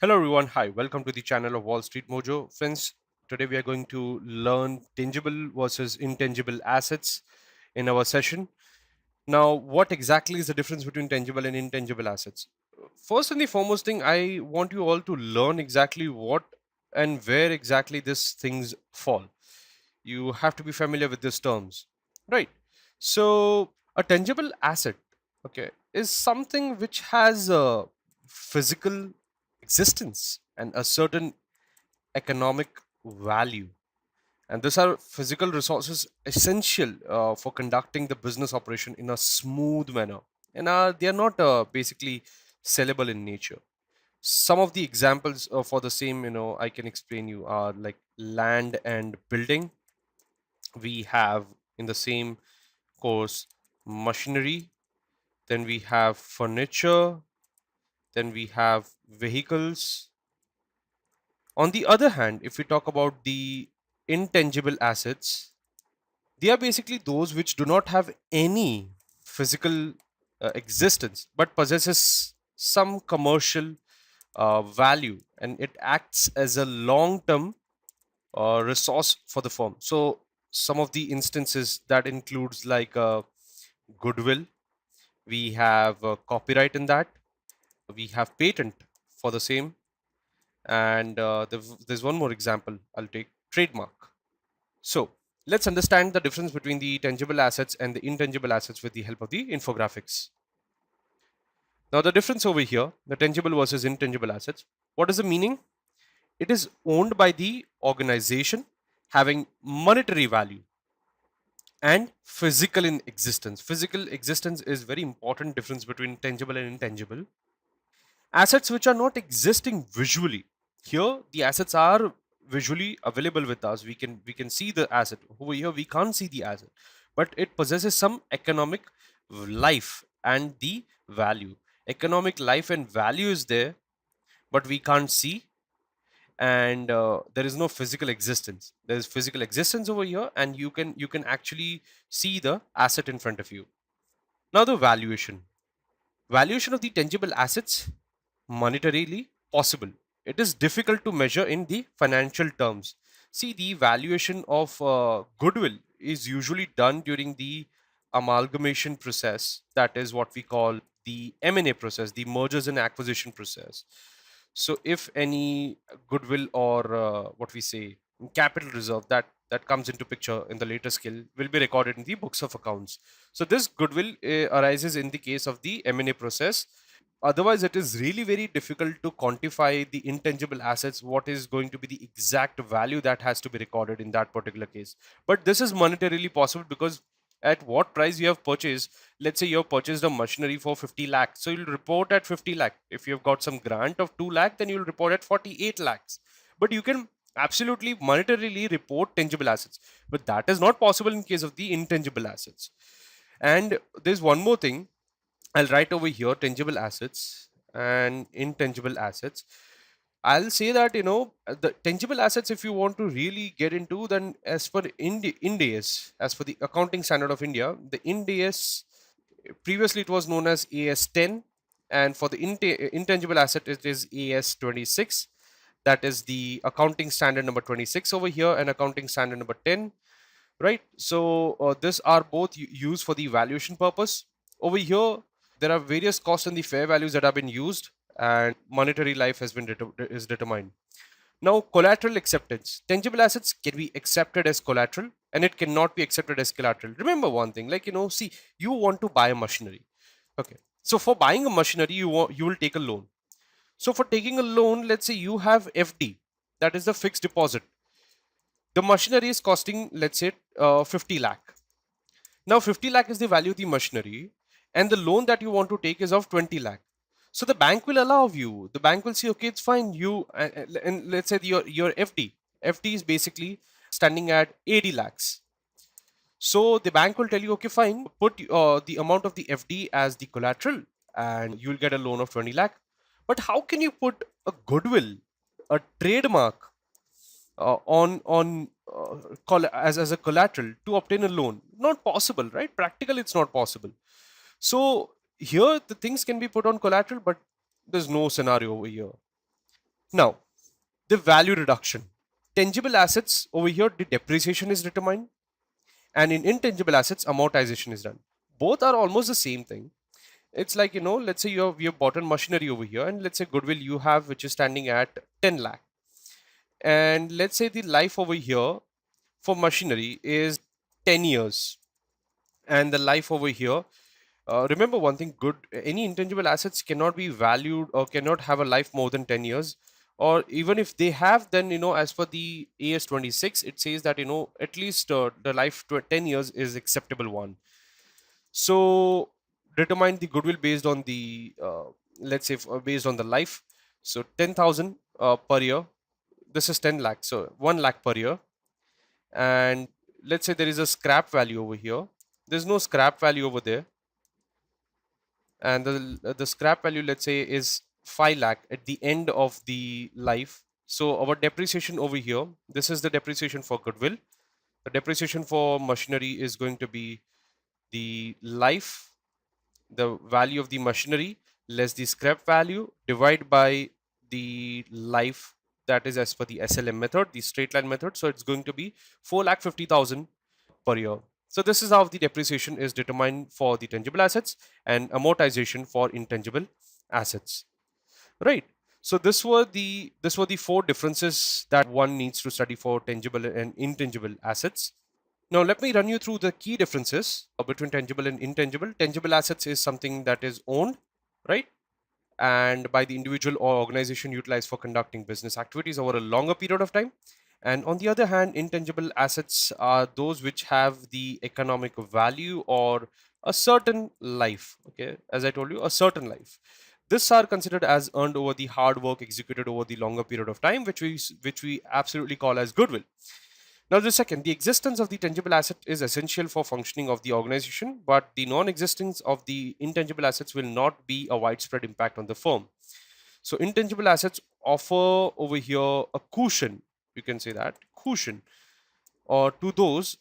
Hello everyone, hi, welcome to the channel of Wall Street Mojo. Friends, today we are going to learn tangible versus intangible assets in our session. Now, what exactly is the difference between tangible and intangible assets? First and the foremost thing, I want you all to learn exactly what and where exactly these things fall. You have to be familiar with these terms, right? So, a tangible asset, okay, is something which has a physical existence and a certain economic value. And these are physical resources essential for conducting the business operation in a smooth manner. And they are not basically sellable in nature. Some of the examples for the same, I can explain you are like land and building. We have in the same course machinery, then we have furniture, then we have vehicles. On the other hand, if we talk about the intangible assets, they are basically those which do not have any physical existence but possesses some commercial value, and it acts as a long term resource for the firm. So some of the instances that includes like goodwill, we have copyright in that, we have patent for the same, and there's one more example I'll take, trademark. So let's understand the difference between the tangible assets and the intangible assets with the help of the infographics. Now the difference over here, the tangible versus intangible assets, what is the meaning? It is owned by the organization, having monetary value and physical in existence. Physical existence is very important difference between tangible and intangible. Assets which are not existing visually. Here the assets are visually available with us. We can see the asset. Over here we can't see the asset, but it possesses some economic life and the value. Economic life and value is there, but we can't see, and there is no physical existence. There is physical existence over here, and you can actually see the asset in front of you. Now the valuation of the tangible assets, monetarily possible. It is difficult to measure in the financial terms. See, the valuation of goodwill is usually done during the amalgamation process. That is what we call the M&A process, the mergers and acquisition process. So if any goodwill or what we say capital reserve that comes into picture in the later scale will be recorded in the books of accounts. So this goodwill arises in the case of the M&A process. Otherwise, it is really very difficult to quantify the intangible assets, what is going to be the exact value that has to be recorded in that particular case. But this is monetarily possible because at what price you have purchased, let's say you have purchased a machinery for 50 lakh, so you'll report at 50 lakh. If you have got some grant of 2 lakh, then you'll report at 48 lakhs. But you can absolutely monetarily report tangible assets, but that is not possible in case of the intangible assets. And there's one more thing. I'll write over here tangible assets and intangible assets. I'll say that the tangible assets, if you want to really get into, then as per Ind AS, as for the accounting standard of India, the Ind AS, previously it was known as AS 10, and for the intangible asset it is AS 26. That is the accounting standard number 26 over here, and accounting standard number 10, right? So these are both used for the valuation purpose. Over here there are various costs and the fair values that have been used, and monetary life has been is determined. Now, collateral acceptance. Tangible assets can be accepted as collateral, and it cannot be accepted as collateral. Remember one thing, like see, you want to buy a machinery. Okay, so for buying a machinery, you will take a loan. So for taking a loan, let's say you have FD, that is the fixed deposit. The machinery is costing, let's say, 50 lakh. Now 50 lakh is the value of the machinery, and the loan that you want to take is of 20 lakh. So the bank will allow you. The bank will say, okay, it's fine. You and let's say your FD is basically standing at 80 lakhs. So the bank will tell you, okay, fine, put the amount of the FD as the collateral, and you'll get a loan of 20 lakh. But how can you put a goodwill, a trademark as a collateral to obtain a loan? Not possible, right? Practically it's not possible. So here the things can be put on collateral, but there's no scenario over here. Now, the value reduction. Tangible assets over here, the depreciation is determined, and in intangible assets, amortization is done. Both are almost the same thing. It's like, let's say you have bought a machinery over here, and let's say goodwill you have, which is standing at 10 lakh. And let's say the life over here for machinery is 10 years. And the life over here, remember one thing, any intangible assets cannot be valued or cannot have a life more than 10 years. Or even if they have, then, as per the AS 26, it says that, at least the life 10 years is acceptable one. So determine the goodwill based on the, let's say, based on the life. So 10,000 per year. This is 10 lakh. So 1 lakh per year. And let's say there is a scrap value over here. There's no scrap value over there. And the scrap value, let's say, is 5 lakh at the end of the life. So our depreciation over here, this is the depreciation for goodwill. The depreciation for machinery is going to be the life, the value of the machinery less the scrap value, divide by the life, that is as per the SLM method, the straight line method. So it's going to be 4,50,000 per year. So this is how the depreciation is determined for the tangible assets and amortization for intangible assets. Right. So this were the four differences that one needs to study for tangible and intangible assets. Now let me run you through the key differences between tangible and intangible. Tangible assets is something that is owned, right? And by the individual or organization utilized for conducting business activities over a longer period of time. And on the other hand, intangible assets are those which have the economic value or a certain life. Okay, as I told you, a certain life. This are considered as earned over the hard work executed over the longer period of time, which we absolutely call as goodwill. Now, the existence of the tangible asset is essential for functioning of the organization, but the non-existence of the intangible assets will not be a widespread impact on the firm. So, intangible assets offer over here a cushion, you can say that, cushion, or to those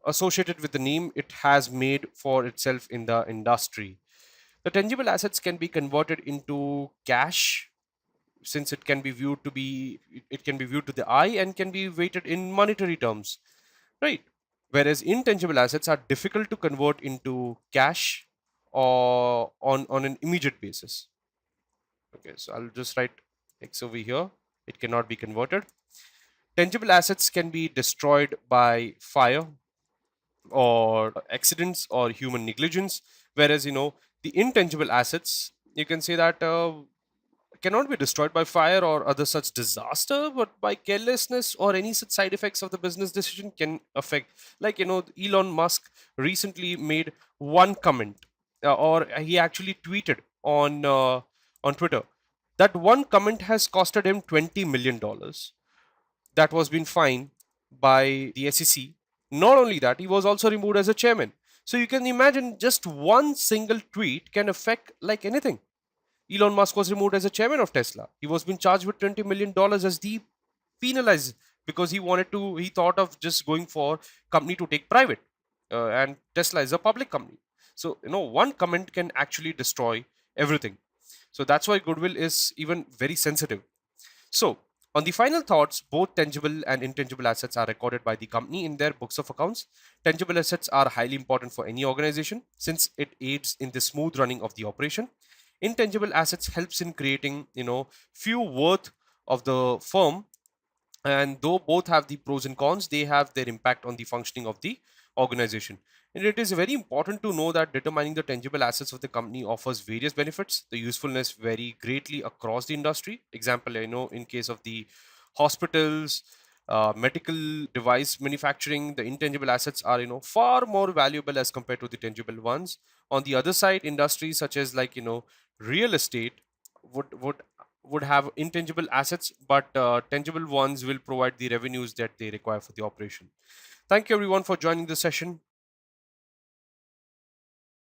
associated with the name it has made for itself in the industry. The tangible assets can be converted into cash, since it can be viewed to the eye and can be weighted in monetary terms, right? Whereas intangible assets are difficult to convert into cash or on an immediate basis. Okay, so I'll just write X over here. It cannot be converted. Tangible assets can be destroyed by fire or accidents or human negligence, whereas the intangible assets, you can say that cannot be destroyed by fire or other such disaster, but by carelessness or any such side effects of the business decision can affect. Like Elon Musk recently made one comment, or he actually tweeted on Twitter. That one comment has costed him $20 million. That was been fined by the SEC. Not only that, he was also removed as a chairman. So you can imagine just one single tweet can affect like anything. Elon Musk was removed as a chairman of Tesla. He was being charged with $20 million as the penalized because he thought of just going for company to take private. And Tesla is a public company. So, one comment can actually destroy everything. So that's why goodwill is even very sensitive. So, on the final thoughts, both tangible and intangible assets are recorded by the company in their books of accounts. Tangible assets are highly important for any organization since it aids in the smooth running of the operation. Intangible assets helps in creating, few worth of the firm, and though both have the pros and cons, they have their impact on the functioning of the organization. And it is very important to know that determining the tangible assets of the company offers various benefits. The usefulness vary greatly across the industry. Example, in case of the hospitals, medical device manufacturing, the intangible assets are far more valuable as compared to the tangible ones. On the other side, industries such as like real estate would would have intangible assets, but tangible ones will provide the revenues that they require for the operation. Thank you everyone for joining this session.